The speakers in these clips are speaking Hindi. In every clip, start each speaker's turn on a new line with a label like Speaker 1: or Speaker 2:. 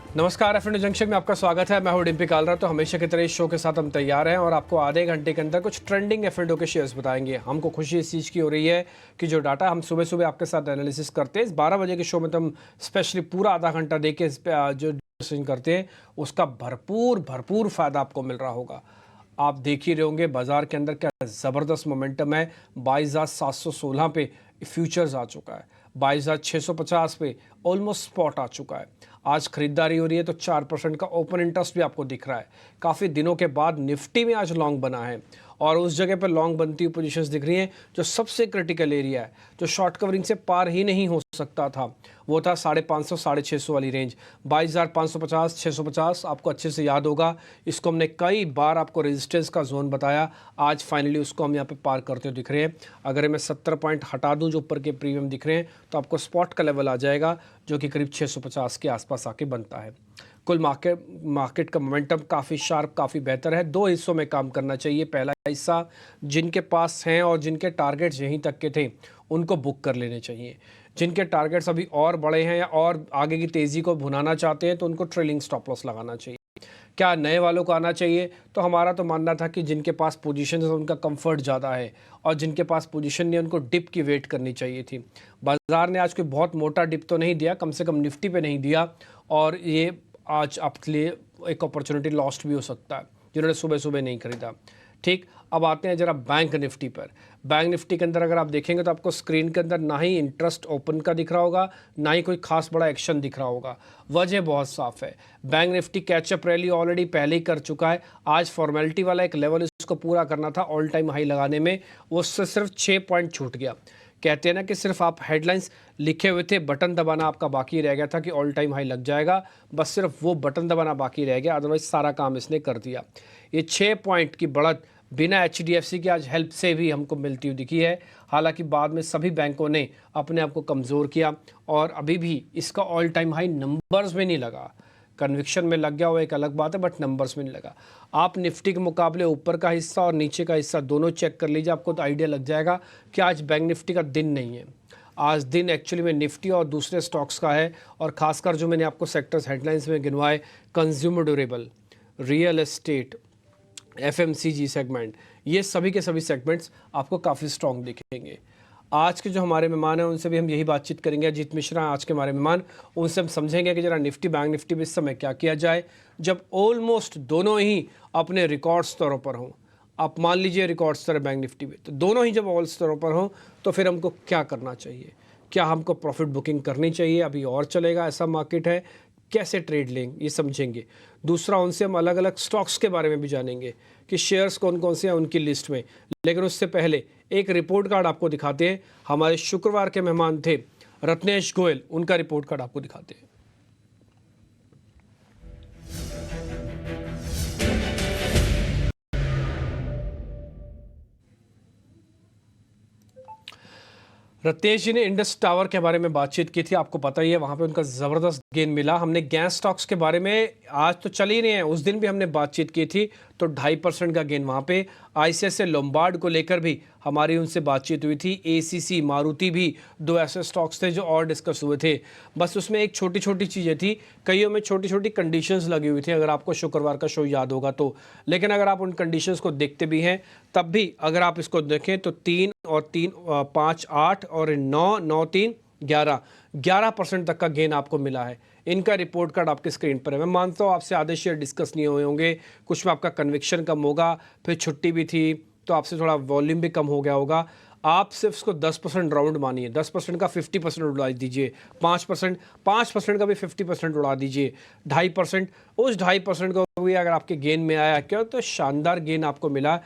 Speaker 1: नमस्कार, एफ जंक्शन में आपका स्वागत है। मैं हूं डिम्पी कालरा। तो हमेशा की तरह इस शो के साथ हम तैयार हैं और आपको आधे घंटे के अंदर कुछ ट्रेंडिंग एफ के शेयर्स बताएंगे। हमको खुशी इस चीज़ की हो रही है कि जो डाटा हम सुबह सुबह आपके साथ एनालिसिस करते हैं, इस 12 बजे के शो में तो हम स्पेशली पूरा आधा घंटा दे के इस पे जो डिस्कशन करते हैं उसका भरपूर भरपूर फ़ायदा आपको मिल रहा होगा। आप देख ही रहे होंगे बाजार के अंदर क्या ज़बरदस्त मोमेंटम है। 22,716 पे फ्यूचर्स आ चुका है, 22,650 पे ऑलमोस्ट स्पॉट आ चुका है। आज खरीदारी हो रही है तो 4% का ओपन इंटरेस्ट भी आपको दिख रहा है। काफ़ी दिनों के बाद निफ्टी में आज लॉन्ग बना है और उस जगह पर लॉन्ग बनती हुई पोजीशंस दिख रही हैं जो सबसे क्रिटिकल एरिया है, जो शॉर्ट कवरिंग से पार ही नहीं हो सकता था। वो था 550 650 वाली रेंज, 22,550 650। आपको अच्छे से याद होगा, इसको हमने कई बार आपको रेजिस्टेंस का जोन बताया। आज फाइनली उसको हम यहाँ पे पार करते हुए दिख रहे हैं। अगर मैं 70 पॉइंट हटा दूं जो ऊपर के प्रीमियम दिख रहे हैं तो आपको स्पॉट का लेवल आ जाएगा जो कि करीब 650 के आसपास आके बनता है। कुल मार्केट का मोमेंटम काफ़ी शार्प, काफ़ी बेहतर है। दो हिस्सों में काम करना चाहिए। पहला हिस्सा जिनके पास हैं और जिनके टारगेट्स यहीं तक के थे उनको बुक कर लेने चाहिए। जिनके टारगेट्स अभी और बड़े हैं या और आगे की तेज़ी को भुनाना चाहते हैं तो उनको ट्रेलिंग स्टॉप लॉस लगाना चाहिए। क्या नए वालों को आना चाहिए? तो हमारा तो मानना था कि जिनके पास पोजीशन है उनका कंफर्ट ज़्यादा है और जिनके पास पोजीशन नहीं उनको डिप की वेट करनी चाहिए थी। बाजार ने आज कोई बहुत मोटा डिप तो नहीं दिया, कम से कम निफ्टी पे नहीं दिया, और ये आज आपके लिए एक अपॉर्चुनिटी लॉस्ट भी हो सकता है जिन्होंने सुबह सुबह नहीं खरीदा। ठीक, अब आते हैं जरा बैंक निफ्टी पर। बैंक निफ्टी के अंदर अगर आप देखेंगे तो आपको स्क्रीन के अंदर ना ही इंटरेस्ट ओपन का दिख रहा होगा, ना ही कोई खास बड़ा एक्शन दिख रहा होगा। वजह बहुत साफ है, bank Nifty catch up rally already पहले ही कर चुका है। आज फॉर्मेलिटी वाला एक लेवल इसको पूरा करना था ऑल टाइम हाई लगाने में, वो उससे सिर्फ 6 पॉइंट छूट गया। कहते हैं ना कि सिर्फ आप हेडलाइंस लिखे हुए थे, बटन दबाना आपका बाकी रह गया था कि ऑल टाइम हाई लग जाएगा, बस सिर्फ वो बटन दबाना बाकी रह गया, अदरवाइज सारा काम इसने कर दिया। ये 6 पॉइंट की बढ़त बिना HDFC की आज हेल्प से भी हमको मिलती हुई दिखी है। हालांकि बाद में सभी बैंकों ने अपने आप को कमज़ोर किया और अभी भी इसका ऑल टाइम हाई नंबर्स में नहीं लगा। कन्विक्शन में लग गया वो एक अलग बात है, बट नंबर्स में नहीं लगा। आप निफ्टी के मुकाबले ऊपर का हिस्सा और नीचे का हिस्सा दोनों चेक कर लीजिए, आपको तो आइडिया लग जाएगा कि आज बैंक निफ्टी का दिन नहीं है। आज दिन एक्चुअली में निफ्टी और दूसरे स्टॉक्स का है, और खासकर जो मैंने आपको सेक्टर्स हेडलाइंस में गिनवाए, consumer durable, real estate, FMCG segment, ये सभी के सभी सेगमेंट्स आपको काफ़ी स्ट्रॉन्ग दिखेंगे। आज के जो हमारे मेहमान हैं उनसे भी हम यही बातचीत करेंगे। अजीत मिश्रा आज के हमारे मेहमान, उनसे हम समझेंगे कि जरा निफ्टी बैंक निफ्टी में इस समय क्या किया जाए जब ऑलमोस्ट दोनों ही अपने रिकॉर्ड स्तरों पर हों। आप मान लीजिए रिकॉर्ड स्तर है बैंक निफ्टी में, तो दोनों ही जब ऑल स्तरों पर हों तो फिर हमको क्या करना चाहिए? क्या हमको प्रॉफिट बुकिंग करनी चाहिए, अभी और चलेगा ऐसा मार्केट है, कैसे ट्रेड लेंगे ये समझेंगे। दूसरा, उनसे हम अलग अलग स्टॉक्स के बारे में भी जानेंगे कि शेयर्स कौन कौन से हैं उनकी लिस्ट में। लेकिन उससे पहले एक रिपोर्ट कार्ड आपको दिखाते हैं। हमारे शुक्रवार के मेहमान थे रत्नेश गोयल, उनका रिपोर्ट कार्ड आपको दिखाते हैं। रत्नेश जी ने इंडस टावर के बारे में बातचीत की थी, आपको पता ही है, वहाँ पे उनका ज़बरदस्त गेन मिला। हमने गैस स्टॉक्स के बारे में आज तो चल ही रहे हैं, उस दिन भी हमने बातचीत की थी, तो 2.5% का गेन वहाँ पे। ICICI लोम्बार्ड को लेकर भी हमारी उनसे बातचीत हुई थी। ACC, मारुति भी दो ऐसे स्टॉक्स थे जो और डिस्कस हुए थे। बस उसमें एक छोटी छोटी चीज़ें थी, कईयों में छोटी छोटी कंडीशंस लगी हुई थी, अगर आपको शुक्रवार का शो याद होगा तो। लेकिन अगर आप उन कंडीशंस को देखते भी हैं तब भी अगर आप इसको देखें तो 3 और 3 5 8 और 9 9 3 11% तक का गेन आपको मिला है। इनका रिपोर्ट कार्ड आपके स्क्रीन पर है। मैं मानता हूँ आपसे आधे शेयर डिस्कस नहीं हुए होंगे, कुछ में आपका कन्विक्शन कम होगा, फिर छुट्टी भी थी तो आपसे थोड़ा वॉल्यूम भी कम हो गया होगा। आप सिर्फ इसको 10% राउंड मानिए, 10% का 50% उड़ा दीजिए, 5% का भी 50% उड़ा दीजिए, 2.5%, उस 2.5% को भी अगर आपके गेन में आया क्या तो शानदार गेन आपको मिला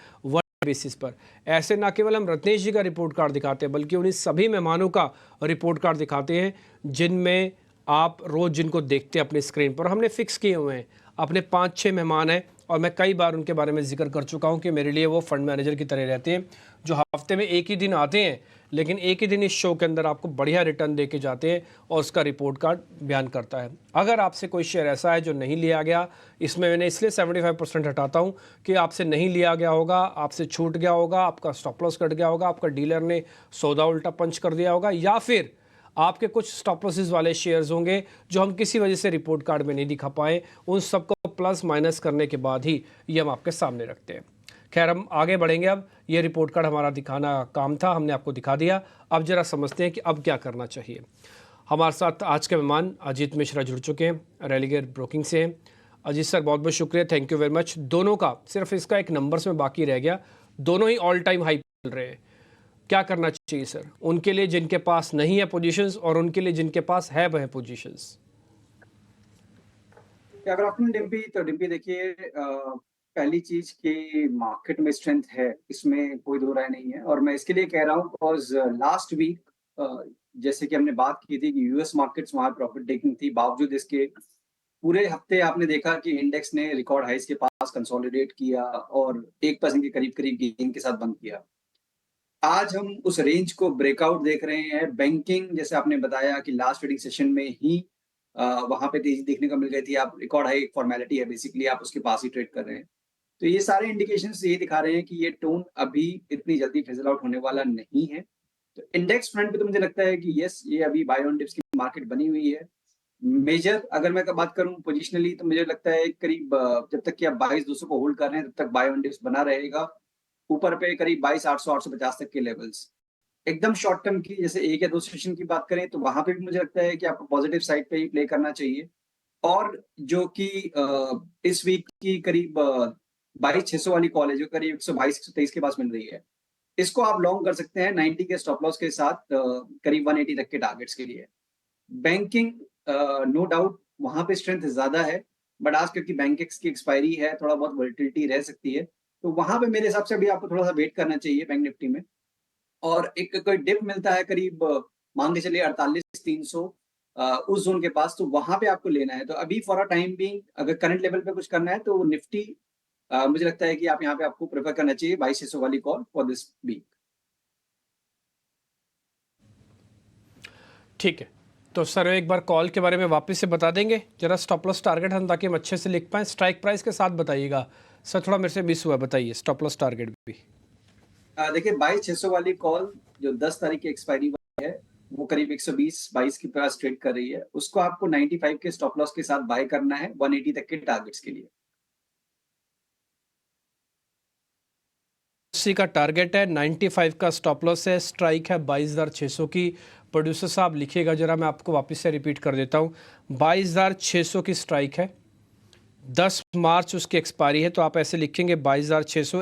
Speaker 1: बेसिस पर। ऐसे ना केवल हम रत्नेश जी का रिपोर्ट कार्ड दिखाते हैं बल्कि उन्हीं सभी मेहमानों का रिपोर्ट कार्ड दिखाते हैं जिनमें आप रोज जिनको देखते हैं अपने स्क्रीन पर। हमने फिक्स किए हुए हैं, अपने 5-6 मेहमान हैं और मैं कई बार उनके बारे में जिक्र कर चुका हूं कि मेरे लिए वो फंड मैनेजर की तरह रहते हैं जो हफ्ते में एक ही दिन आते हैं, लेकिन एक ही दिन इस शो के अंदर आपको बढ़िया रिटर्न दे के जाते हैं और उसका रिपोर्ट कार्ड बयान करता है। अगर आपसे कोई शेयर ऐसा है जो नहीं लिया गया, इसमें मैंने इसलिए 75% हटाता हूं कि आपसे नहीं लिया गया होगा, आपसे छूट गया होगा, आपका स्टॉप लॉस कट गया होगा, आपका डीलर ने सौदा उल्टा पंच कर दिया होगा, या फिर आपके कुछ स्टॉप लॉसेस वाले शेयर्स होंगे जो हम किसी वजह से रिपोर्ट कार्ड में नहीं दिखा पाए, उन सबको प्लस माइनस करने के बाद ही ये हम आपके सामने रखते हैं। खैर, हम आगे बढ़ेंगे। अब ये रिपोर्ट कार्ड हमारा दिखाना काम था, हमने आपको दिखा दिया। अब जरा समझते हैं कि अब क्या करना चाहिए। हमारे साथ आज के मेहमान अजीत मिश्रा जुड़ चुके हैं, रेलिगेयर ब्रोकिंग से हैं। अजीत सर, बहुत बहुत शुक्रिया, थैंक यू वेरी मच। दोनों का सिर्फ इसका एक नंबर्स में बाकी रह गया, दोनों ही ऑल टाइम हाई चल रहे हैं। क्या करना चाहिए सर उनके लिए जिनके पास नहीं है पोजीशंस, और उनके लिए जिनके पास है वह पोजीशंस?
Speaker 2: अगर आपने डिम्पी देखिए, पहली चीज कि मार्केट में स्ट्रेंथ है, इसमें कोई दो राय नहीं है। और मैं इसके लिए कह रहा हूँ बिकॉज लास्ट वीक जैसे कि हमने बात की थी कि यूएस मार्केट्स वहां प्रॉफिट टेकिंग थी, बावजूद इसके पूरे हफ्ते आपने देखा कि इंडेक्स ने रिकॉर्ड हाइस के पास कंसोलिडेट किया और 1% के करीब करीब गेन के साथ बंद किया। आज हम उस रेंज को ब्रेकआउट देख रहे हैं। बैंकिंग, जैसे आपने बताया कि लास्ट ट्रेडिंग सेशन में ही वहां पे तेजी देखने को मिल गई थी। आप रिकॉर्ड हाई फॉर्मेलिटी है, बेसिकली आप उसके पास ही ट्रेड कर रहे हैं। तो ये सारे इंडिकेशंस ये दिखा रहे हैं कि ये टोन अभी इतनी जल्दी फिजल आउट होने वाला नहीं है। तो इंडेक्स फ्रंट पे तो मुझे लगता है कि यस, ये अभी बाय ऑन डिप्स की मार्केट बनी हुई है। मेजर अगर मैं बात करूं पोजिशनली, तो मुझे लगता है करीब जब तक कि आप 22,200 को होल्ड कर रहे हैं तब तक बाय ऑन डिप्स बना रहेगा। ऊपर पे करीब 22,800 850 तक के लेवल्स। एकदम शॉर्ट टर्म की जैसे एक या दो सेशन की बात करें तो वहां पे भी मुझे लगता है कि आपको पॉजिटिव साइड पे ही प्ले करना चाहिए। और जो कि इस वीक की करीब 22,600 वाली कॉल है, जो करीब 122 123 के पास मिल रही है, इसको आप लॉन्ग कर सकते हैं 90 के स्टॉप लॉस के साथ, करीब 180 तक के टारगेट्स के लिए। बैंकिंग, नो डाउट वहां पे स्ट्रेंथ ज्यादा है, बट आज क्योंकि बैंकेक्स की एक्सपायरी है, थोड़ा बहुत वोलेटिलिटी रह सकती है। तो वहां पे मेरे हिसाब से अभी आपको थोड़ा सा वेट करना चाहिए बैंक निफ्टी में। और एक कोई डिप मिलता है करीब मान के चलिए 48,300 उस जोन के पास, तो वहां पे आपको लेना है। तो अभी फॉर अ टाइम बीइंग अगर करंट लेवल पे कुछ करना है तो निफ्टी, मुझे लगता है कि आप यहाँ पे आपको प्रेफर करना चाहिए 22,600 वाली कॉल फॉर दिस वीक।
Speaker 1: ठीक है, तो सर एक बार कॉल के बारे में वापस से बता देंगे जरा, स्टॉप लॉस टारगेट हम, ताकि हम अच्छे से लिख पाएँ। स्ट्राइक प्राइस के साथ बताइएगा सर, थोड़ा मेरे से मिस हुआ, बताइए स्टॉप लॉस टारगेट भी।
Speaker 2: देखिए 22,600 वाली कॉल जो 10 तारीख की एक्सपायरी है, वो करीब 120-22 के पास ट्रेड कर रही है। उसको आपको 95 के स्टॉप लॉस के साथ बाय करना है 180 तक के टारगेट्स के लिए।
Speaker 1: 80 का टारगेट है, 95 का स्टॉप लॉस है, स्ट्राइक है 22,600 की। प्रोड्यूसर साहब लिखिएगा जरा, मैं आपको वापस से रिपीट कर देता हूँ। 22,600 की स्ट्राइक है, 10 मार्च उसकी एक्सपायरी है, तो आप ऐसे लिखेंगे 22,600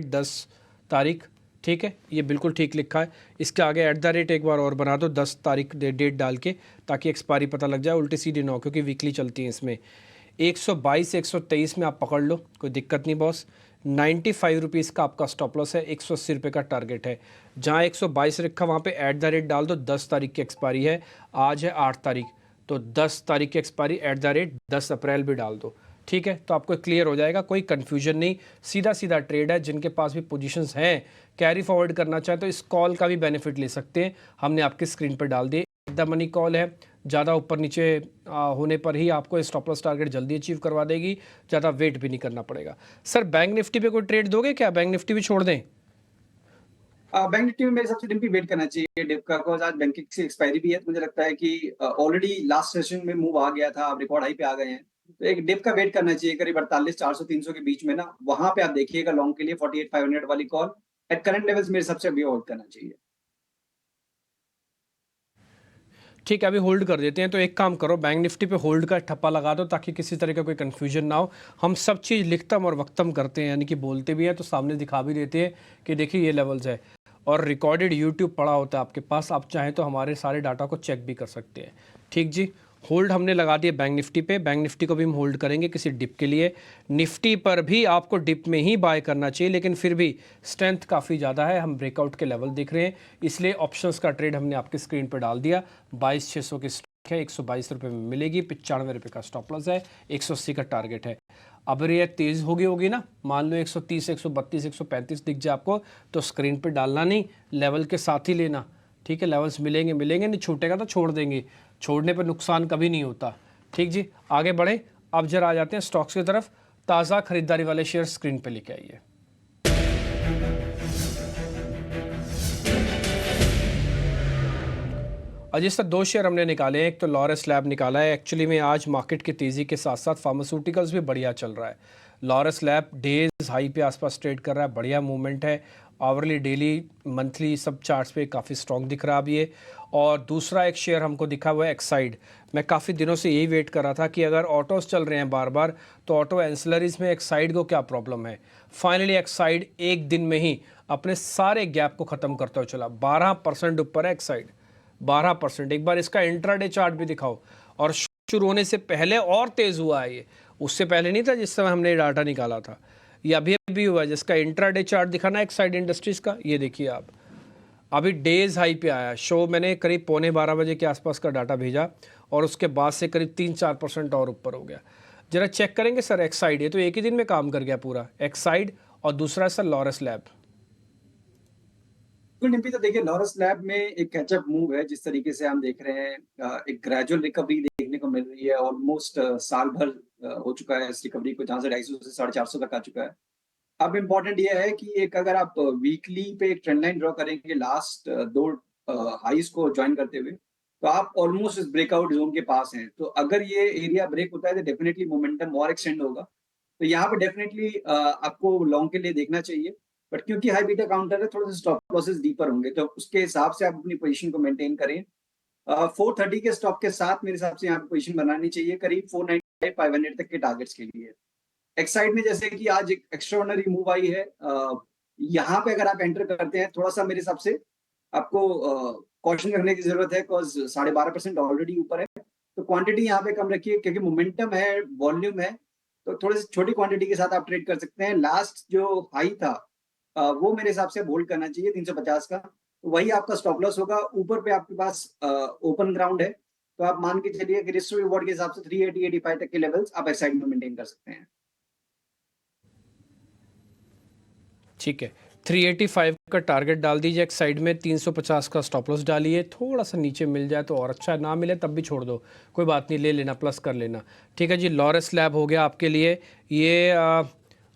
Speaker 1: @10 तारीख। ठीक है, ये बिल्कुल ठीक लिखा है। इसके आगे @ एक बार और बना दो, 10 तारीख डेट डाल के, ताकि एक्सपायरी पता लग जाए, उल्टी सीधी ना हो, क्योंकि वीकली चलती है इसमें। 122 123 में आप पकड़ लो, कोई दिक्कत नहीं बॉस। 95 रुपीज़ का आपका स्टॉप लॉस है, 180 रुपये का टारगेट है। जहाँ 122 रखा वहाँ पे @ डाल दो, 10 तारीख की एक्सपायरी है, आज है 8 तारीख, तो 10 तारीख की एक्सपायरी @10 अप्रैल भी डाल दो। ठीक है, तो आपको क्लियर हो जाएगा, कोई कन्फ्यूजन नहीं, सीधा सीधा ट्रेड है। जिनके पास भी पोजीशंस हैं, कैरी फॉरवर्ड करना चाहे तो इस कॉल का भी बेनिफिट ले सकते हैं, हमने आपकी स्क्रीन पर डाल दिए। द मनी कॉल है, ज़्यादा ऊपर नीचे होने पर ही आपको स्टॉप लॉस टारगेट जल्दी अचीव करवा देगी, ज़्यादा वेट भी नहीं करना पड़ेगा। सर बैंक निफ्टी पे कोई ट्रेड दोगे क्या, बैंक निफ्टी भी छोड़ दें?
Speaker 2: बैंक निफ्टी में मेरे हिसाब से डिप भी वेट करना चाहिए डिप का, बिकॉज आज बैंकिंग की एक्सपायरी भी है। तो मुझे लगता है कि ऑलरेडी लास्ट सेशन में मूव आ गया था, आप रिकॉर्ड हाई पे आ गए हैं, तो एक डिप का वेट करना चाहिए करीब 48,400 300 के बीच में ना। वहां पे आप देखिएगा लॉन्ग के लिए 48,500 वाली कॉल एट करंट लेवल्स मेरे हिसाब से अभी होल्ड करना चाहिए।
Speaker 1: ठीक है, अभी होल्ड कर देते हैं। तो एक काम करो, बैंक निफ्टी पे होल्ड का ठप्पा लगा दो, ताकि किसी तरह का कोई कन्फ्यूजन ना हो। हम सब चीज़ लिखतम और वक्तम करते हैं, यानी कि बोलते भी हैं तो सामने दिखा भी देते हैं कि देखिए ये लेवल्स है, और रिकॉर्डेड यूट्यूब पड़ा होता है आपके पास, आप चाहें तो हमारे सारे डाटा को चेक भी कर सकते हैं। ठीक जी, होल्ड हमने लगा दिया बैंक निफ्टी पे, बैंक निफ्टी को भी हम होल्ड करेंगे किसी डिप के लिए। निफ्टी पर भी आपको डिप में ही बाय करना चाहिए, लेकिन फिर भी स्ट्रेंथ काफ़ी ज़्यादा है, हम ब्रेकआउट के लेवल दिख रहे हैं, इसलिए ऑप्शंस का ट्रेड हमने आपकी स्क्रीन पर डाल दिया। 22,600 की स्टॉक है, 122 रुपये में मिलेगी, 95 रुपये का स्टॉप लॉस है, 180 का टारगेट है। अब ये तेज़ होगी ना, मान लो 130 132 135 दिख जाए आपको, तो स्क्रीन पर डालना नहीं, लेवल के साथ ही लेना। ठीक है, लेवल्स मिलेंगे नहीं, छूटेगा तो छोड़ देंगे, छोड़ने पर नुकसान कभी नहीं होता। ठीक जी, आगे बढ़े। अब जरा आ जाते हैं स्टॉक्स की तरफ। ताज़ा खरीदारी वाले शेयर स्क्रीन पे लेके आइए। अजीत सर, दो शेयर हमने निकाले हैं। एक तो लॉरस लैब निकाला है। एक्चुअली में आज मार्केट की तेज़ी के साथ साथ फार्मास्यूटिकल्स भी बढ़िया चल रहा है। लॉरस लैब डेज हाई पे आसपास ट्रेड कर रहा है, बढ़िया मूवमेंट है। आवरली, डेली, मंथली सब चार्ट्स पे काफ़ी स्ट्रॉन्ग दिख रहा है अभी ये। और दूसरा एक शेयर हमको दिखा हुआ है एक्साइड। मैं काफ़ी दिनों से यही वेट कर रहा था कि अगर ऑटोज चल रहे हैं बार बार, तो ऑटो एंसिलरीज में एक्साइड को क्या प्रॉब्लम है। फाइनली एक्साइड एक दिन में ही अपने सारे गैप को ख़त्म करता हुआ चला। 12% ऊपर है एक्साइड, 12%। एक बार इसका इंट्राडे चार्ट भी दिखाओ। और शुरू होने से पहले और तेज़ हुआ है ये, उससे पहले नहीं था जिस समय हमने डाटा निकाला था। ये अभी अभी हुआ है। जिसका इंट्राडे चार्ट दिखाना एक्साइड इंडस्ट्रीज़ का, ये देखिए आप, अभी डेज हाई पे आया। शो मैंने करीब 11:15 के आसपास का डाटा भेजा और उसके बाद से करीब 3-4% और ऊपर हो गया। जरा चेक करेंगे सर एक्साइड, ये तो एक ही दिन में काम कर गया पूरा एक्साइड। और दूसरा सर लॉरस लैब।
Speaker 2: बिल्कुल डिम्पी, तो देखिए लॉरस लैब में एक कैचअप मूव है। जिस तरीके से हम देख रहे हैं, एक ग्रेजुअल रिकवरी देखने को मिल रही है। ऑलमोस्ट साल भर हो चुका है इस रिकवरी को, जहां से 250 से 450 तक आ चुका है। अब इम्पोर्टेंट ये है कि एक अगर आप वीकली पे एक ट्रेंड लाइन ड्रॉ करेंगे लास्ट दो हाईज को ज्वाइन करते हुए, तो आप ऑलमोस्ट इस ब्रेकआउट जोन के पास हैं। तो अगर ये एरिया ब्रेक होता है तो डेफिनेटली मोमेंटम और एक्सटेंड होगा। तो यहाँ पे डेफिनेटली आपको लॉन्ग के लिए देखना चाहिए। बट क्योंकि हाई बीटा काउंटर है, थोड़ा सा स्टॉप लॉसेस डीपर होंगे, तो उसके हिसाब से आप अपनी पोजीशन को मेंटेन करें। 430 के स्टॉप के साथ मेरे हिसाब से यहाँ पे पोजीशन बनानी चाहिए, करीब 495 500 तक के टारगेट्स के लिए। एक्साइड में जैसे कि आज एक एक्स्ट्राऑर्डिनरी मूव आई है, यहाँ पे अगर आप एंटर करते हैं, थोड़ा सा मेरे हिसाब से आपको कॉशन रखने की जरूरत है, बिकॉज 12.5% ऑलरेडी ऊपर है। तो क्वांटिटी यहाँ पे कम रखिए, क्योंकि मोमेंटम है, वॉल्यूम है। तो थोड़ी सी छोटी क्वांटिटी के साथ आप ट्रेड कर सकते हैं। लास्ट जो हाई था वो मेरे हिसाब से होल्ड करना चाहिए 350 का। तो वही आपका स्टॉप लॉस होगा। ऊपर पे आपके पास ओपन ग्राउंड है, तो आप मान के चलिए कि रिस्क रिवॉर्ड के हिसाब से 380 85 तक के लेवल्स आप एक्साइड में मेंटेन कर सकते हैं।
Speaker 1: ठीक है, 385 का टारगेट डाल दीजिए एक साइड में, 350 का स्टॉप लॉस डालिए। थोड़ा सा नीचे मिल जाए तो और अच्छा, ना मिले तब भी छोड़ दो, कोई बात नहीं, ले लेना, प्लस कर लेना। ठीक है जी, लॉरस लैब हो गया आपके लिए। ये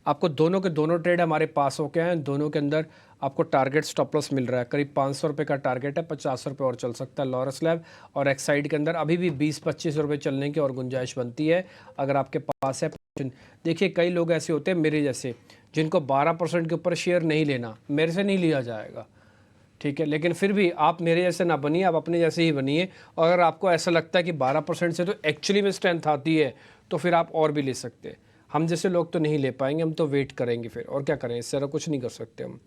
Speaker 1: आपको दोनों के दोनों ट्रेड हमारे पास हो गए हैं। दोनों के अंदर आपको टारगेट स्टॉप लॉस मिल रहा है। करीब 500 रुपये का टारगेट है, 50 रुपये और चल सकता है लॉरस लैब। और एक्साइड के अंदर अभी भी 20-25 रुपये चलने की और गुंजाइश बनती है अगर आपके पास है। देखिए कई लोग ऐसे होते हैं मेरे जैसे, जिनको 12% के ऊपर शेयर नहीं लेना, मेरे से नहीं लिया जाएगा। ठीक है, लेकिन फिर भी आप मेरे जैसे ना बनिए, आप अपने जैसे ही बनिए। और अगर आपको ऐसा लगता है कि 12% से तो एक्चुअली में स्ट्रेंथ आती है, तो फिर आप और भी ले सकते हैं। हम जैसे लोग तो नहीं ले पाएंगे, हम तो वेट करेंगे फिर, और क्या करें, इससे ज़्यादा कुछ नहीं कर सकते हम।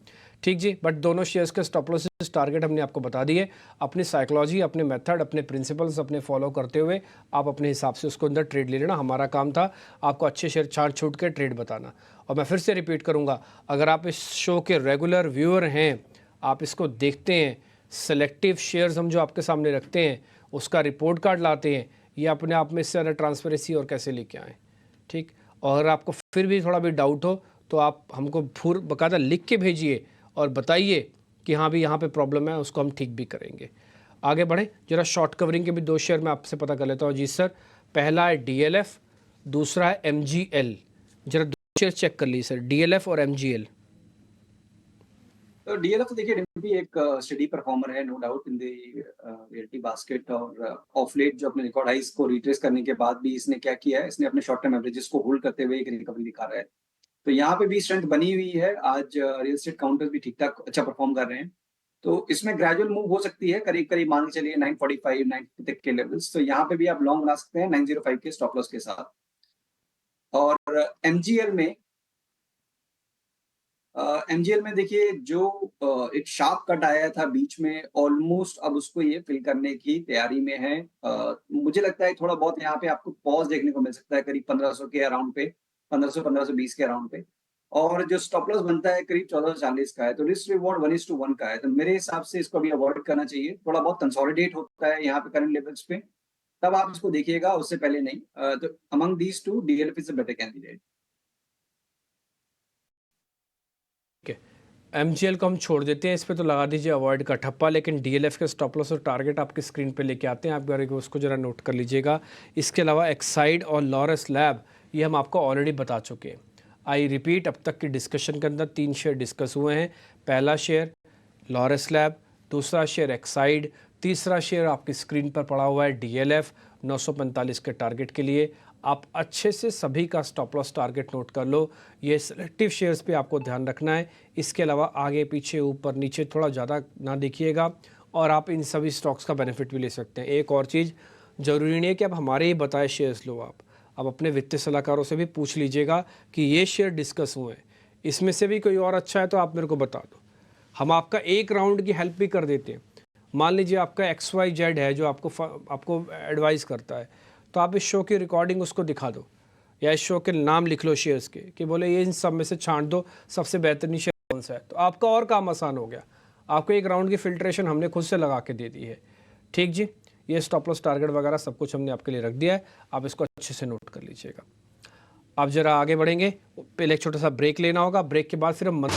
Speaker 1: ठीक जी, बट दोनों शेयर्स के स्टॉप लॉसेस टारगेट हमने आपको बता दिए। अपनी साइकोलॉजी, अपने मेथड, अपने प्रिंसिपल्स अपने फॉलो करते हुए आप अपने हिसाब से उसको अंदर ट्रेड ले लेना। हमारा काम था आपको अच्छे शेयर छांट छूट के ट्रेड बताना। और मैं फिर से रिपीट करूँगा, अगर आप इस शो के रेगुलर व्यूअर हैं, आप इसको देखते हैं, सेलेक्टिव शेयर्स हम जो आपके सामने रखते हैं उसका रिपोर्ट कार्ड लाते हैं, ये अपने आप में इससे ज़्यादा ट्रांसपेरेंसी और कैसे लेके आएँ। ठीक, और अगर आपको फिर भी थोड़ा भी डाउट हो तो आप हमको पूरा बाकायदा लिख के भेजिए और बताइए कि हाँ भी यहाँ पे प्रॉब्लम है, उसको हम ठीक भी करेंगे। आगे बढ़ें, जरा शॉर्ट कवरिंग के भी दो शेयर मैं आपसे पता कर लेता हूँ। जी सर, पहला है DLF, दूसरा है MGL। जरा दो शेयर चेक कर लीजिए सर, DLF और MGL।
Speaker 2: तो डीएलएफ तो देखिए डिम्पी एक स्टडी परफॉर्मर है, no doubt, in the reality basket. और ऑफ लेट जो अपने रिकॉर्ड हाइस को रिट्रेस करने के बाद भी इसने क्या किया है, इसने अपने शॉर्ट टर्म एवरेजेस को होल्ड करते हुए एक रिकवरी दिखा रहा है। तो यहाँ पे भी स्ट्रेंथ बनी हुई है। आज रियल एस्टेट काउंटर्स भी ठीक ठाक अच्छा परफॉर्म कर रहे हैं। तो इसमें ग्रेजुअल मूव हो सकती है, करीब करीब मान के चलिए 945 950 तक के लेवल्स। तो यहाँ पे भी आप लॉन्ग बना सकते हैं 905 के स्टॉप लॉस के साथ। और एमजीएल में एमजीएल में देखिए जो एक शार्प कट आया था बीच में, ऑलमोस्ट अब उसको ये फिल करने की तैयारी में है। मुझे लगता है थोड़ा बहुत यहाँ पे आपको पॉज देखने को मिल सकता है, करीब 1500 के अराउंड पे, 1500 1520 के अराउंड पे। और जो स्टॉप लॉस बनता है करीब 1440 का है। तो रिस्क रिवॉर्ड 1:1 का है। तो मेरे हिसाब से इसको अभी अवॉइड करना चाहिए। थोड़ा बहुत कंसोलिडेट होता है यहाँ पे करंट लेवल्स पे, तब आप इसको देखिएगा, उससे पहले नहीं। तो among these two DLF is a better candidate.
Speaker 1: MGL को हम छोड़ देते हैं, इस पे तो लगा दीजिए अवॉइड का ठप्पा। लेकिन DLF के स्टॉप लॉस और टारगेट आपकी स्क्रीन पे लेके आते हैं, आप उसको ज़रा नोट कर लीजिएगा। इसके अलावा एक्साइड और लॉरस लैब ये हम आपको ऑलरेडी बता चुके हैं। आई रिपीट, अब तक की डिस्कशन के अंदर 3 शेयर डिस्कस हुए हैं। पहला शेयर लॉरस लैब, दूसरा शेयर एक्साइड, तीसरा शेयर आपकी स्क्रीन पर पड़ा हुआ है डीएलएफ 945 के टारगेट के लिए। आप अच्छे से सभी का स्टॉप लॉस टारगेट नोट कर लो। ये सिलेक्टिव शेयर्स पे आपको ध्यान रखना है। इसके अलावा आगे पीछे ऊपर नीचे थोड़ा ज़्यादा ना देखिएगा और आप इन सभी स्टॉक्स का बेनिफिट भी ले सकते हैं। एक और चीज़, ज़रूरी नहीं है कि आप हमारे ही बताए शेयर्स लो। आप अपने वित्तीय सलाहकारों से भी पूछ लीजिएगा कि ये शेयर डिस्कस हुए हैं, इसमें से भी कोई और अच्छा है तो आप मेरे को बता दो। हम आपका एक राउंड की हेल्प भी कर देते हैं। मान लीजिए आपका XYZ है जो आपको एडवाइस करता है, तो आप इस शो की रिकॉर्डिंग उसको दिखा दो या इस शो के नाम लिख लो शेयर्स के, कि बोले ये इन सब में से छांट दो सबसे बेहतरीन शेयर कौन सा है, तो आपका और काम आसान हो गया। आपको एक राउंड की फिल्ट्रेशन हमने खुद से लगा के दे दी है। ठीक जी, ये स्टॉप लॉस टारगेट वगैरह सब कुछ हमने आपके लिए रख दिया है, आप इसको अच्छे से नोट कर लीजिएगा। आप जरा आगे बढ़ेंगे, पहले एक छोटा सा ब्रेक लेना होगा। ब्रेक के बाद फिर हम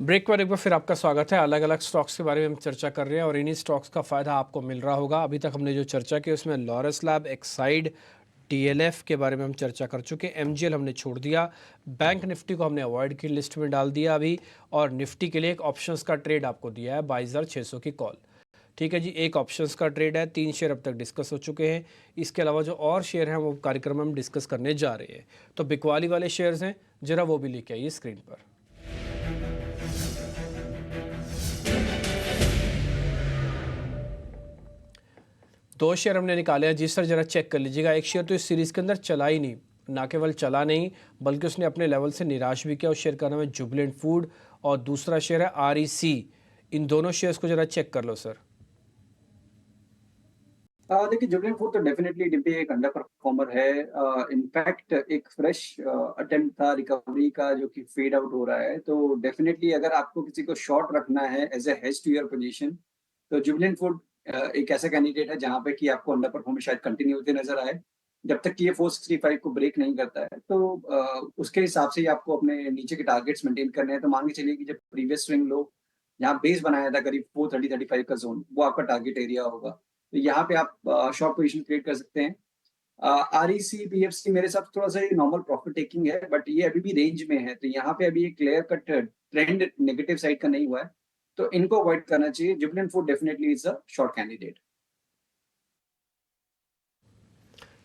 Speaker 1: ब्रेक पर एक बार फिर आपका स्वागत है। अलग अलग स्टॉक्स के बारे में हम चर्चा कर रहे हैं और इन्हीं स्टॉक्स का फ़ायदा आपको मिल रहा होगा। अभी तक हमने जो चर्चा की उसमें लॉरस लैब, एक्साइड, डीएलएफ के बारे में हम चर्चा कर चुके। एमजीएल हमने छोड़ दिया। बैंक निफ्टी को हमने अवॉइड की लिस्ट में डाल दिया अभी, और निफ्टी के लिए एक ऑप्शंस का ट्रेड आपको दिया है 22,600 की कॉल। ठीक है जी, एक ऑप्शंस का ट्रेड है। 3 शेयर अब तक डिस्कस हो चुके हैं। इसके अलावा जो और शेयर हैं वो कार्यक्रम में हम डिस्कस करने जा रहे हैं। तो बिकवाली वाले शेयर्स हैं, जरा वो भी लेके आइए स्क्रीन पर। दो शेयर हमने निकाले हैं जी सर, जरा चेक कर लीजिएगा। एक शेयर तो इस सीरीज़ के अंदर चला ही नहीं, ना केवल चला नहीं बल्कि उसने अपने लेवल से निराश भी किया। उस शेयर का नाम है जुबिलेंट फूड और दूसरा शेयर है REC। इन दोनों शेयर्स को जरा चेक कर लो सर।
Speaker 2: देखिए जुबलेंट फूड तो डेफिनेटली डिब्बे एक अंडर परफॉर्मर है। इनफैक्ट एक फ्रेश अटेम्प्ट था रिकवरी का जो कि फेड आउट हो रहा है, तो डेफिनेटली अगर आपको किसी को शॉर्ट रखना है as a hedge to your position, तो जुबलेंट फूड एक ऐसा कैंडिडेट है जहां पे कि आपको अंडर परफॉर्मेंस शायद कंटिन्यू होते नजर आए। जब तक कि ये 465 को ब्रेक नहीं करता है, तो उसके हिसाब से ही आपको अपने नीचे के टारगेट्स मेंटेन करने हैं। तो मान के चलिए कि जब प्रीवियस स्विंग लो यहाँ बेस बनाया था करीब 430-35 का जोन, वो आपका टारगेट एरिया होगा। तो यहाँ पे आप शॉर्ट पोजीशन क्रिएट कर सकते हैं। REC, PFC मेरे हिसाब से थोड़ा सा ये नॉर्मल प्रॉफिट टेकिंग है, बट ये अभी भी रेंज में है, तो यहाँ पे अभी एक clear cut trend negative side का नहीं हुआ है, तो इनको अवॉइड करना चाहिए। Jubilant food definitely is a short candidate.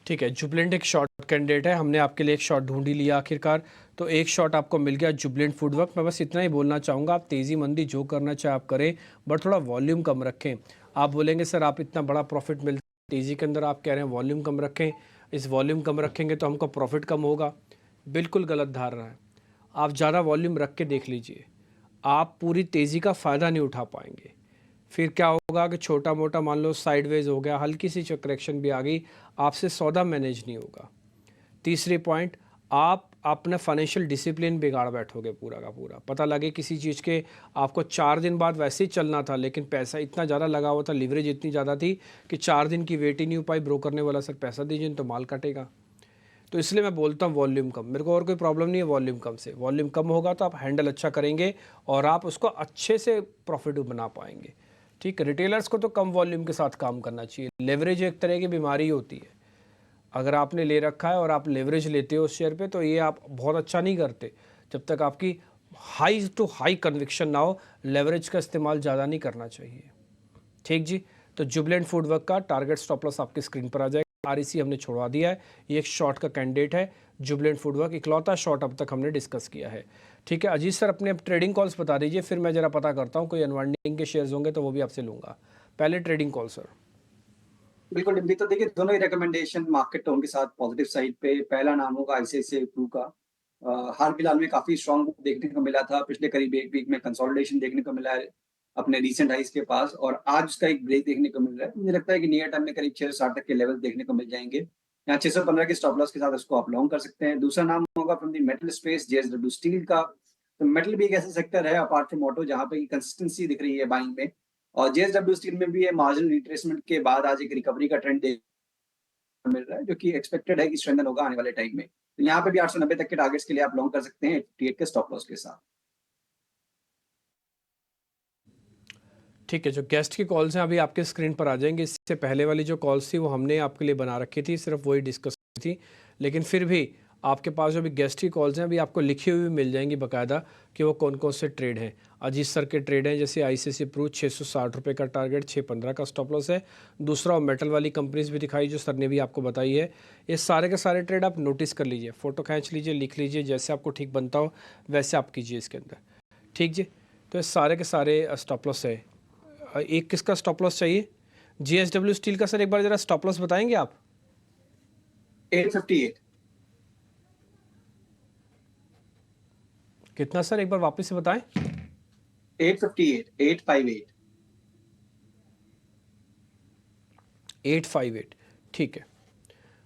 Speaker 1: ठीक है, जुबिलेंट एक शॉर्ट कैंडिडेट है। हमने आपके लिए एक शॉर्ट ढूंढ ही लिया आखिरकार, तो एक शॉर्ट आपको मिल गया जुबिलेंट फूडवर्क। मैं बस इतना ही बोलना चाहूँगा, आप तेज़ी मंदी जो करना चाहे आप करें, बट थोड़ा वॉल्यूम कम रखें। आप बोलेंगे सर आप इतना बड़ा प्रॉफिट मिलता है तेज़ी के अंदर, आप कह रहे हैं वॉल्यूम कम रखें। इस वॉल्यूम कम रखेंगे तो हमको प्रॉफिट कम होगा, बिल्कुल गलत धारणा है। आप ज़्यादा वॉल्यूम रख के देख लीजिए, आप पूरी तेज़ी का फ़ायदा नहीं उठा पाएंगे। फिर क्या होगा कि छोटा मोटा मान लो साइडवेज हो गया, हल्की सी करेक्शन भी आ गई, आपसे सौदा मैनेज नहीं होगा। तीसरी पॉइंट, आप अपना फाइनेंशियल डिसिप्लिन बिगाड़ बैठोगे पूरा का पूरा। पता लगे किसी चीज़ के आपको 4 दिन बाद वैसे ही चलना था, लेकिन पैसा इतना ज़्यादा लगा हुआ था, लीवरेज इतनी ज़्यादा थी कि 4 दिन की वेट ही नहीं हो पाई। ब्रोकर ने बोला सर पैसा दीजिए तो माल कटेगा। तो इसलिए मैं बोलता हूँ वॉल्यूम कम। मेरे को और कोई प्रॉब्लम नहीं है वॉल्यूम कम से। वॉल्यूम कम होगा तो आप हैंडल अच्छा करेंगे और आप उसको अच्छे से प्रॉफिट बना पाएंगे। ठीक है, रिटेलर्स को तो कम वॉल्यूम के साथ काम करना चाहिए। लेवरेज एक तरह की बीमारी होती है। अगर आपने ले रखा है और आप लेवरेज लेते हो उस शेयर पे, तो ये आप बहुत अच्छा नहीं करते। जब तक आपकी हाई टू हाई कन्विक्शन ना हो, लेवरेज का इस्तेमाल ज़्यादा नहीं करना चाहिए। ठीक जी, तो जुबिलेंट फूडवर्क का टारगेट स्टॉप लॉस आपकी स्क्रीन पर आ जाएगा। REC हमने छोड़वा दिया है, ये एक शॉर्ट का कैंडिडेट है। जुबिलेंट फूडवर्क इकलौता शॉर्ट अब तक हमने डिस्कस किया है। ठीक है, अजीत सर अपने ट्रेडिंग कॉल्स बता दीजिए, फिर मैं जरा पता करता हूँ कोई अनवाइंडिंग के शेयर्स होंगे तो वो भी आपसे लूँगा। पहले ट्रेडिंग कॉल सर।
Speaker 2: बिल्कुल डिम्पी, तो देखिए दोनों ही रिकमेंडेशन मार्केट टोन के साथ पॉजिटिव साइड पे। पहला नाम होगा ICICI Pru का। हाल फिलहाल में काफी स्ट्रॉन्ग देखने को मिला था, पिछले करीब एक वीक में कंसोलिडेशन देखने को मिला है अपने रीसेंट हाइस के पास, और आज उसका एक ब्रेक देखने को मिल रहा है। मुझे लगता है कि नियर टर्म में करीब 660 तक के लेवल देखने को मिल जाएंगे। यहाँ 615 के स्टॉप लॉस के साथ उसको आप लॉन्ग कर सकते हैं। दूसरा नाम होगा from the metal space, JSW steel का। तो मेटल भी एक ऐसा सेक्टर है अपार्ट फ्रॉम ऑटो जहाँ पे कंसिस्टेंसी दिख रही है बाइंग में, और JSW स्टील में भी ये मार्जिन रिट्रेसमेंट के बाद आज एक रिकवरी का ट्रेंड मिल रहा है, जो कि एक्सपेक्टेड है कि स्ट्रेंथन होगा आने वाले टाइम में। तो यहाँ पे भी 890 तक के टारगेट्स के लिए आप लॉन्ग कर सकते हैं 58 के स्टॉप लॉस के साथ।
Speaker 1: ठीक है, जो गेस्ट की कॉल्स हैं अभी आपके स्क्रीन पर आ जाएंगे। इससे पहले वाली जो कॉल्स थी वो हमने आपके लिए बना रखी थी, सिर्फ वही डिस्कस की थी। लेकिन फिर भी आपके पास जो भी गेस्ट की कॉल्स हैं अभी आपको लिखी हुई मिल जाएंगी बाकायदा कि वो कौन कौन से ट्रेड हैं। अजीत सर के ट्रेड हैं, जैसे आईसीआईसीआई प्रू 660 रुपये का टारगेट, 615 का स्टॉप लॉस है। दूसरा मेटल वाली कंपनीज भी दिखाई जो सर ने भी आपको बताई है। ये सारे के सारे ट्रेड आप नोटिस कर लीजिए, फ़ोटो खींच लीजिए, लिख लीजिए, जैसे आपको ठीक बनता हो वैसे आप कीजिए इसके अंदर। ठीक जी, तो ये सारे के सारे स्टॉप लॉस है। एक किसका स्टॉप लॉस चाहिए? JSW स्टील का सर एक बार ज़रा स्टॉप लॉस बताएंगे आप?
Speaker 2: 858।
Speaker 1: कितना सर, एक बार वापस से बताएं।
Speaker 2: 858, 858।
Speaker 1: 858, ठीक है,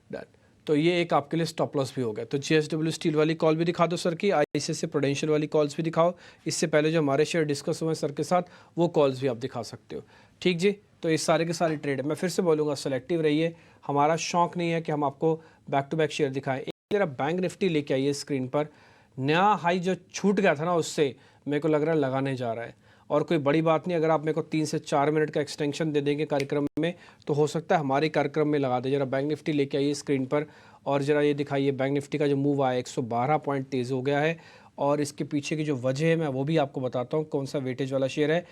Speaker 1: डन। तो ये एक आपके लिए स्टॉप लॉस भी हो गया। तो JSW स्टील वाली कॉल भी दिखा दो सर की, ICICI प्रूडेंशियल वाली कॉल्स भी दिखाओ। इससे पहले जो हमारे शेयर डिस्कस हुए हैं सर के साथ वो कॉल्स भी आप दिखा सकते हो। ठीक जी, तो ये सारे के सारे ट्रेड है। मैं फिर से बोलूँगा, सेलेक्टिव रहिए। हमारा शौक नहीं है कि हम आपको बैक टू बैक शेयर दिखाएं। एक जरा बैंक निफ्टी लेके आइए स्क्रीन पर। नया हाई जो छूट गया था ना, उससे मेरे को लग रहा है लगाने जा रहा है। और कोई बड़ी बात नहीं, अगर आप मेरे को 3 से 4 मिनट का एक्सटेंशन दे देंगे कार्यक्रम में तो हो सकता है हमारे कार्यक्रम में लगा दे। जरा बैंक निफ्टी लेके आइए स्क्रीन पर और ज़रा ये दिखाइए। बैंक निफ्टी का जो मूव आया 112 पॉइंट तेज़ हो गया है और इसके पीछे की जो वजह है मैं वो भी आपको बताता हूँ। कौन सा वेटेज वाला शेयर है।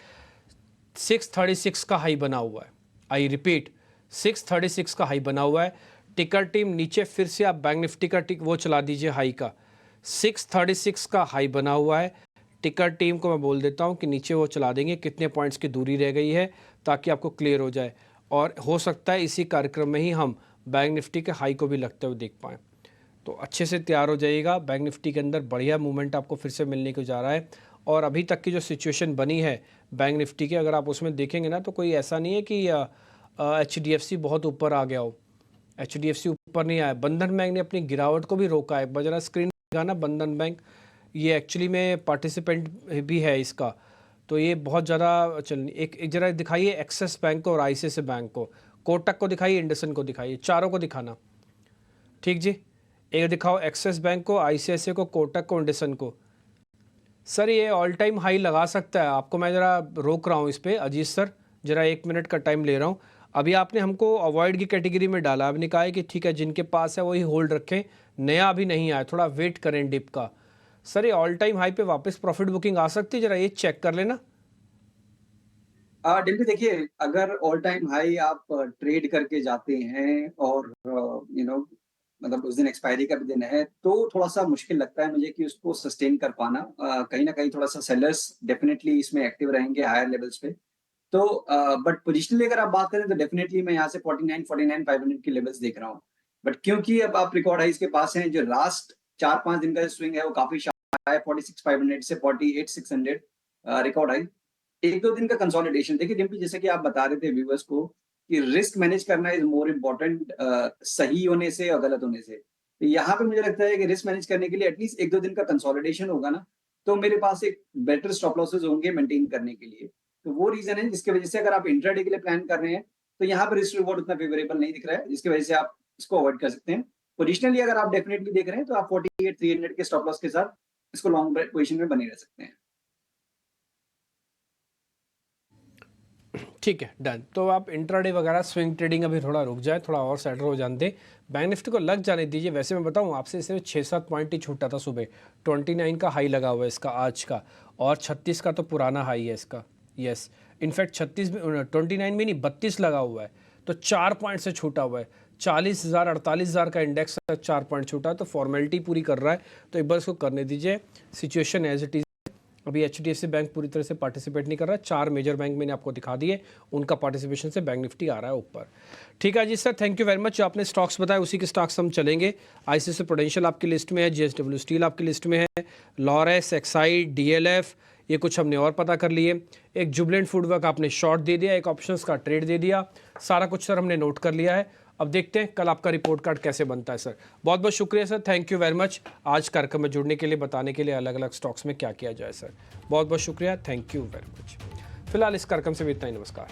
Speaker 1: 636 का हाई बना हुआ है। आई रिपीट, 636 का हाई बना हुआ है। टिकर टीम नीचे फिर से आप बैंक निफ्टी का वो चला दीजिए हाई का। 636 का हाई बना हुआ है। टिकर टीम को मैं बोल देता हूं कि नीचे वो चला देंगे, कितने पॉइंट्स की दूरी रह गई है, ताकि आपको क्लियर हो जाए। और हो सकता है इसी कार्यक्रम में ही हम बैंक निफ्टी के हाई को भी लगते हुए देख पाएँ। तो अच्छे से तैयार हो जाइएगा। बैंक निफ्टी के अंदर बढ़िया मूवमेंट आपको फिर से मिलने को जा रहा है। और अभी तक की जो सिचुएशन बनी है बैंक निफ्टी के, अगर आप उसमें देखेंगे ना, तो कोई ऐसा नहीं है कि HDFC बहुत ऊपर आ गया हो। HDFC ऊपर नहीं आया। बंधन बैंक ने अपनी गिरावट को भी रोका है। बजरा स्क्रीन ना, बंधन बैंक ये एक्चुअली में पार्टिसिपेंट भी है इसका। तो ये बहुत ज़्यादा चल, एक जरा दिखाइए एक्सिस बैंक को और ICICI बैंक को, कोटक को दिखाइए, इंडसन को दिखाइए, चारों को दिखाना। ठीक जी, एक दिखाओ एक्सिस बैंक को, ICICI को, कोटक को, इंडसन को। सर ये ऑल टाइम हाई लगा सकता है। आपको मैं ज़रा रोक रहा हूँ इस पर अजीत सर, ज़रा 1 मिनट का टाइम ले रहा हूँ। अभी आपने हमको अवॉइड की कैटेगरी में डाला। आपने कहा है कि ठीक है जिनके पास है वही होल्ड रखें, नया अभी नहीं आया, थोड़ा वेट करें डिप का। सर ये ऑल टाइम हाई पे वापस प्रॉफिट बुकिंग आ सकती है, ज़रा ये चेक कर लेना।
Speaker 2: डिम्पी देखिए, अगर ऑल टाइम हाई आप ट्रेड करके जाते हैं और मतलब उस दिन एक्सपायरी का भी दिन है, तो थोड़ा-सा मुश्किल लगता है मुझे कि उसको सस्टेन कर पाना। कहीं न कहीं थोड़ा-सा सेलर्स डेफिनिटली इसमें एक्टिव रहेंगे हायर लेवल्स पे। तो बट पोजिशनली अगर आप बात करें तो डेफिनिटली मैं यहाँ से 49-500 के लेवल्स देख रहा हूँ। बट क्योंकि अब आप रिकॉर्ड हाइज के पास हैं, जो लास्ट 4-5 दिन का जो स्विंग है वो काफ़ी शार्प है, 46,500 से 48,600 रिकॉर्ड हाई। 1-2 दिन का कंसोलिडेशन देखिए डिम्पी, जैसे कि आप बता रहे थे व्यूअर्स को कि रिस्क मैनेज करना इज मोर इम्पोर्टेंट सही होने से और गलत होने से। तो यहाँ पे मुझे लगता है कि रिस्क मैनेज करने के लिए एटलीस्ट 1-2 दिन का कंसोलिडेशन होगा ना, तो मेरे पास एक बेटर स्टॉप लॉसेस होंगे मेंटेन करने के लिए। तो वो रीजन है जिसकी वजह से अगर आप इंट्राडे के लिए प्लान कर रहे हैं तो यहाँ पर रिस्क रिवॉर्ड उतना फेवरेबल नहीं दिख रहा है, जिसकी वजह से आप इसको अवॉइड कर सकते हैं। पोजिशनली अगर आप डेफिनेटली देख रहे हैं तो आप 48,300 के स्टॉप लॉस के साथ इसको लॉन्ग पोजिशन में बने रह सकते हैं।
Speaker 1: ठीक है, डन। तो आप इंट्राडे वगैरह स्विंग ट्रेडिंग अभी थोड़ा रुक जाए, थोड़ा और सेटल हो जाने दें, बैंक निफ्टी को लग जाने दीजिए। वैसे मैं बताऊं आपसे, सिर्फ 6-7 पॉइंट ही छूटा था सुबह। 29 का हाई लगा हुआ है इसका आज का, और 36 का तो पुराना हाई है इसका। यस, इनफैक्ट 36 में 29 में नहीं 32 लगा हुआ है, तो 4 पॉइंट से छूटा हुआ है। 40,000 48,000 का इंडेक्स 4 पॉइंट छूटा है, तो फॉर्मेलिटी पूरी कर रहा है। तो एक बार इसको करने दीजिए। Situation as it is. अभी HDFC बैंक पूरी तरह से पार्टिसिपेट नहीं कर रहा है। 4 मेजर बैंक मैंने आपको दिखा दिए, उनका पार्टिसिपेशन से बैंक निफ्टी आ रहा है ऊपर। ठीक है जी sir, thank you very much. जो आपने स्टॉक्स बताए उसी के स्टॉक्स हम चलेंगे। ICICI प्रूडेंशियल आपकी लिस्ट में है, JSW स्टील आपकी लिस्ट में है, लॉरेस, एक्साइड, DLF, ये कुछ हमने और पता कर लिए। एक जुबलेंट फूडवर्क आपने शॉर्ट दे दिया, एक ऑप्शंस का ट्रेड दे दिया। सारा कुछ सर हमने नोट कर लिया है। अब देखते हैं कल आपका रिपोर्ट कार्ड कैसे बनता है सर। बहुत बहुत शुक्रिया sir, thank you very much आज कार्यक्रम में जुड़ने के लिए, बताने के लिए अलग अलग स्टॉक्स में क्या किया जाए सर। बहुत बहुत शुक्रिया, थैंक यू वेरी मच। फिलहाल इस कार्यक्रम से भी इतना ही, नमस्कार।